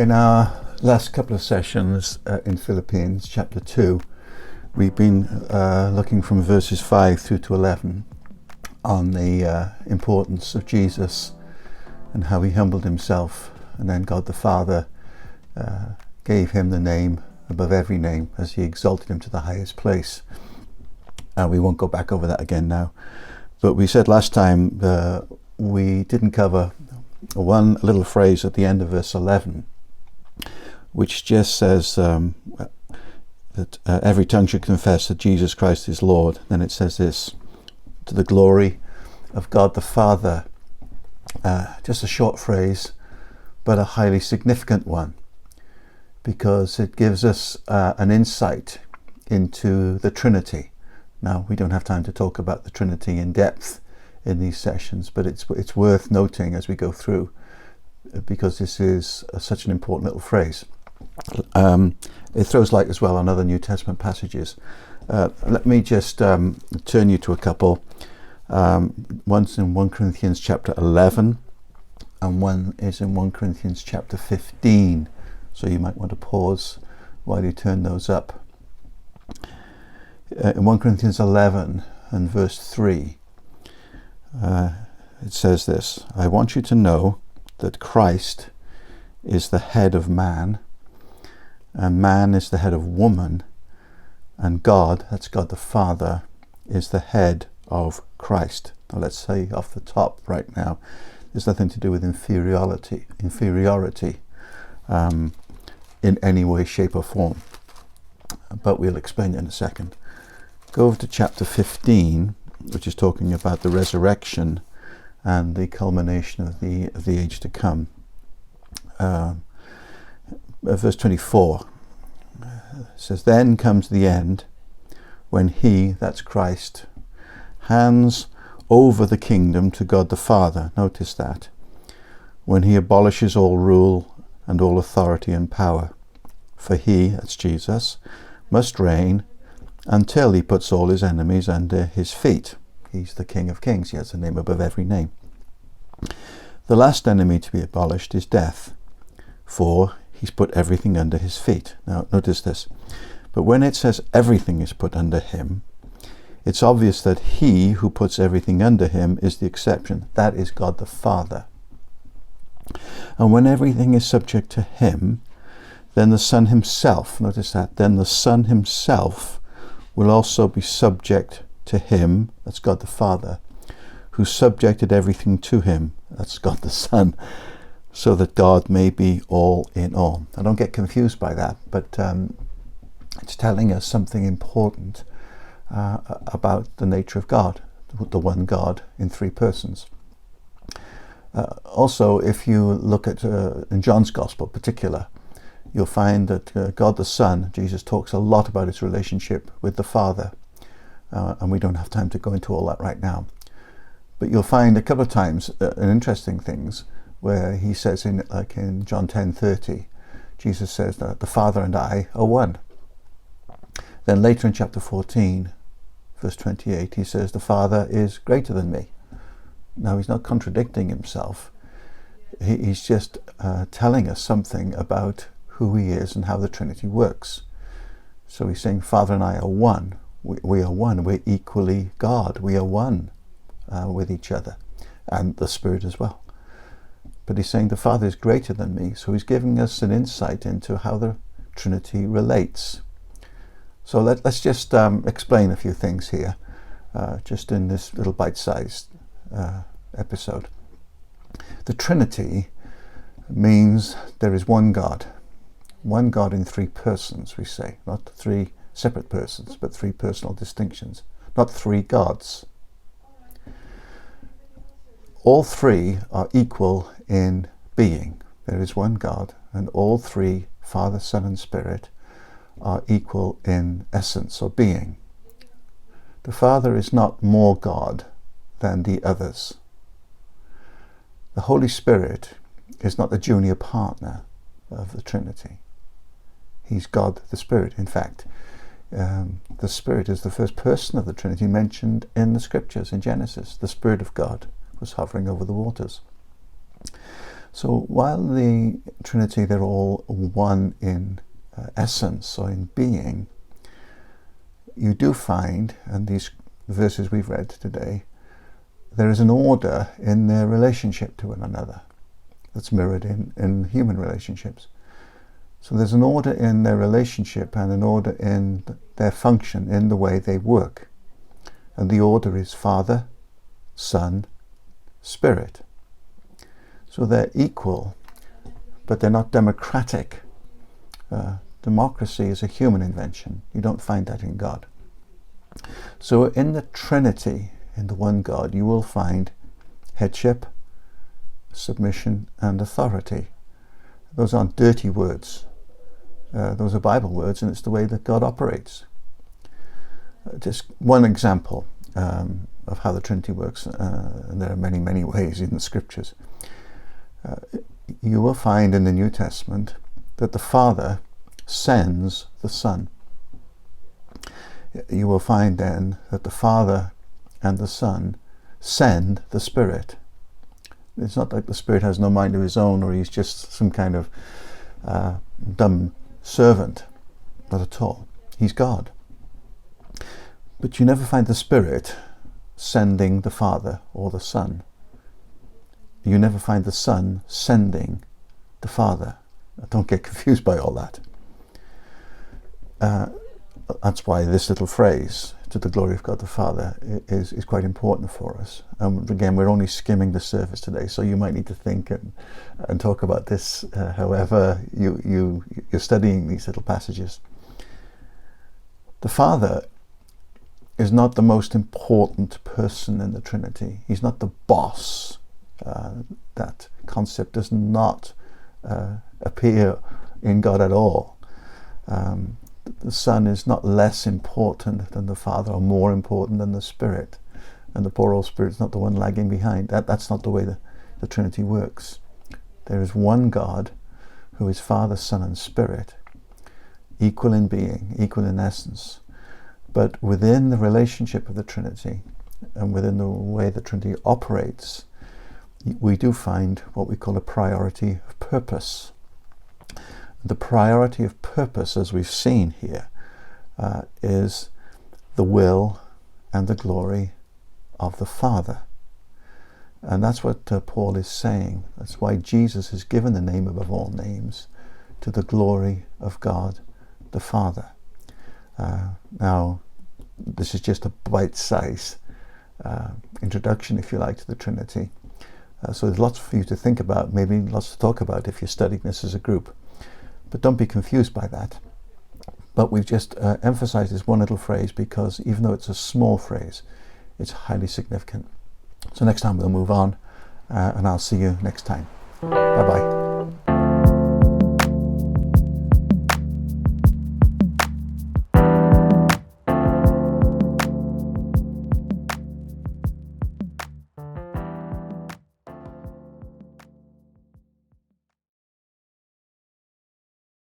In our last couple of sessions in Philippians chapter 2, we've been looking from verses 5 through to 11 on the importance of Jesus and how he humbled himself, and then God the Father gave him the name above every name as he exalted him to the highest place. We won't go back over that again now, but we said last time we didn't cover one little phrase at the end of verse 11, which just says that every tongue should confess that Jesus Christ is Lord. Then it says this: to the glory of God the Father. Just a short phrase, but a highly significant one, because it gives us an insight into the Trinity. Now, we don't have time to talk about the Trinity in depth in these sessions, but it's worth noting as we go through, because this is such an important little phrase. It throws light as well on other New Testament passages. Let me just turn you to a couple. One's in 1 Corinthians chapter 11, and one is in 1 Corinthians chapter 15. So you might want to pause while you turn those up. In 1 Corinthians 11 and verse 3, it says this: I want you to know that Christ is the head of man, and man is the head of woman, and God, that's God the Father, is the head of Christ. Now let's say off the top right now, there's nothing to do with inferiority in any way, shape or form, but we'll explain it in a second. Go over to chapter 15, which is talking about the resurrection and the culmination of the age to come. Verse 24 says, then comes the end, when he, that's Christ, hands over the kingdom to God the Father. Notice that. When he abolishes all rule and all authority and power. For he, that's Jesus, must reign until he puts all his enemies under his feet. He's the King of Kings. He has a name above every name. The last enemy to be abolished is death, for he's put everything under his feet. Now notice this. But when it says everything is put under him, it's obvious that he who puts everything under him is the exception. That is God the Father. And when everything is subject to him, then the Son himself, notice that, then the Son himself will also be subject to him, that's God the Father, who subjected everything to him, that's God the Son, so that God may be all in all. Now don't get confused by that, but it's telling us something important about the nature of God, the one God in three persons. Also, if you look at in John's Gospel in particular, you'll find that God the Son, Jesus, talks a lot about his relationship with the Father, and we don't have time to go into all that right now. But you'll find a couple of times interesting things where he says, like in John 10:30, Jesus says that the Father and I are one. Then later in chapter 14, verse 28, he says the Father is greater than me. Now he's not contradicting himself. He's just telling us something about who he is and how the Trinity works. So he's saying Father and I are one. We are one. We're equally God. We are one with each other, and the Spirit as well. But he's saying the Father is greater than me. So he's giving us an insight into how the Trinity relates. So let's just explain a few things here, just in this little bite-sized episode. The Trinity means there is one God in three persons, we say, not three separate persons, but three personal distinctions, not three gods. All three are equal in being. There is one God, and all three, Father, Son, and Spirit, are equal in essence or being. The Father is not more God than the others. The Holy Spirit is not a junior partner of the Trinity. He's God the Spirit. In fact, the Spirit is the first person of the Trinity mentioned in the Scriptures in Genesis. The Spirit of God was hovering over the waters. So while the Trinity, they're all one in essence or in being, you do find, and these verses we've read today, there is an order in their relationship to one another that's mirrored in human relationships. So there's an order in their relationship and an order in their function, in the way they work. And the order is Father, Son, Spirit. So they're equal, but they're not democratic. Democracy is a human invention. You don't find that in God. So in the Trinity, in the one God, you will find headship, submission, and authority. Those aren't dirty words. Those are Bible words, and it's the way that God operates. Just one example of how the Trinity works, and there are many, many ways in the Scriptures. You will find in the New Testament that the Father sends the Son. You will find then that the Father and the Son send the Spirit. It's not like the Spirit has no mind of his own, or he's just some kind of dumb servant. Not at all. He's God. But you never find the Spirit sending the Father or the Son. You never find the Son sending the Father. Don't get confused by all that. That's why this little phrase, to the glory of God the Father, is quite important for us. Again, we're only skimming the surface today, so you might need to think and talk about this however you're studying these little passages. The Father is not the most important person in the Trinity. He's not the boss. That concept does not appear in God at all. The Son is not less important than the Father, or more important than the Spirit. And the poor old Spirit's not the one lagging behind. That's not the way the Trinity works. There is one God who is Father, Son, and Spirit, equal in being, equal in essence. But within the relationship of the Trinity, and within the way the Trinity operates, we do find what we call a priority of purpose. The priority of purpose, as we've seen here, is the will and the glory of the Father. And that's what Paul is saying. That's why Jesus is given the name above all names, to the glory of God the Father. Now, this is just a bite-sized introduction, if you like, to the Trinity. So there's lots for you to think about, maybe lots to talk about if you're studying this as a group. But don't be confused by that. But we've just emphasized this one little phrase because even though it's a small phrase, it's highly significant. So next time we'll move on, and I'll see you next time. Bye-bye.